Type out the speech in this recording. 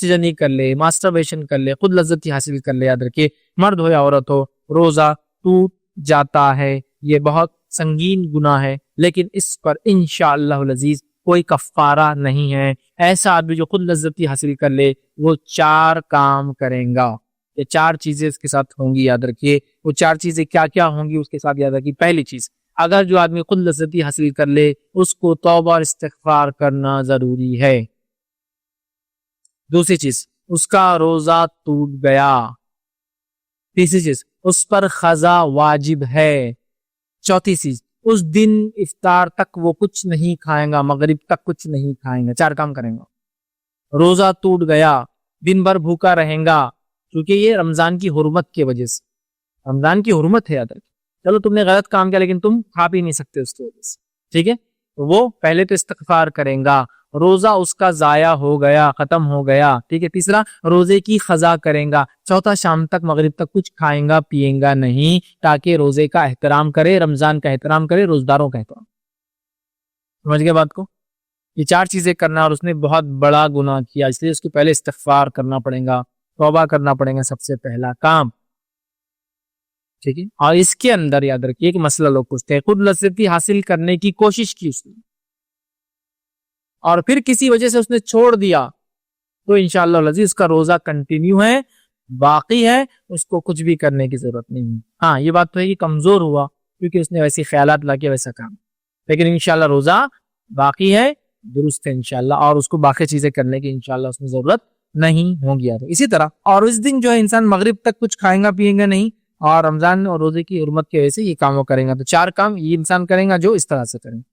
پستجنی کر لے، ماسٹربیشن کر لے، خود لذت حاصل کر لے، یاد رکھیے مرد ہو یا عورت ہو روزہ ٹوٹ جاتا ہے. یہ بہت سنگین گناہ ہے، لیکن اس پر انشاءاللہ العزیز کوئی کفارہ نہیں ہے. ایسا آدمی جو خود لذت حاصل کر لے وہ 4 کام کریں گا. یہ 4 چیزیں اس کے ساتھ ہوں گی، یاد رکھیے. وہ 4 چیزیں کیا کیا ہوں گی اس کے ساتھ، یاد رکھیے. پہلی چیز، اگر جو آدمی خود لذت حاصل کر لے اس کو توبہ اور استغفار کرنا ضروری ہے. دوسری چیز، اس کا روزہ ٹوٹ گیا. تیسری چیز، اس پر قضا واجب ہے. چوتھی چیز، اس دن افطار تک وہ کچھ نہیں کھائیں گا، مغرب تک کچھ نہیں کھائیں گا. 4 کام کریں گا. روزہ ٹوٹ گیا، دن بھر بھوکا رہیں گا، کیونکہ یہ رمضان کی حرمت کی وجہ سے، رمضان کی حرمت ہے. یاد رکھیں، چلو تم نے غلط کام کیا لیکن تم کھا بھی نہیں سکتے اس کی وجہ سے، ٹھیک ہے. وہ پہلے تو استغفار کریں گا. روزہ اس کا ضائع ہو گیا، ختم ہو گیا، ٹھیک ہے. تیسرا، روزے کی قضا کریں گا. چوتھا، شام تک مغرب تک کچھ کھائیں گا پیئیں گا نہیں، تاکہ روزے کا احترام کرے، رمضان کا احترام کرے، روزداروں کا احترام. سمجھ گئے بات کو؟ یہ 4 چیزیں کرنا، اور اس نے بہت بڑا گناہ کیا، اس لیے اس کو پہلے استغفار کرنا پڑے گا، توبہ کرنا پڑے گا، سب سے پہلا کام، ٹھیک ہے. اور اس کے اندر یاد رکھیے ایک مسئلہ لوگ پوچھتے ہیں، خود لذت حاصل کرنے کی کوشش کی اس نے اور پھر کسی وجہ سے اس نے چھوڑ دیا، تو انشاءاللہ العزیز اس کا روزہ کنٹینیو ہے، باقی ہے، اس کو کچھ بھی کرنے کی ضرورت نہیں ہے. ہاں یہ بات تو ہے کہ کمزور ہوا کیونکہ اس نے ویسی خیالات لا کے ویسا کام، لیکن انشاءاللہ روزہ باقی ہے، درست ہے انشاءاللہ، اور اس کو باقی چیزیں کرنے کی انشاءاللہ اس میں ضرورت نہیں ہوگی. اسی طرح اور اس دن جو ہے انسان مغرب تک کچھ کھائیں گا پیئیں گا نہیں، اور رمضان اور روزے کی حرمت کی وجہ سے یہ کاموں کریں گا. تو 4 کام یہ انسان کریں گا جو اس طرح سے کریں گا.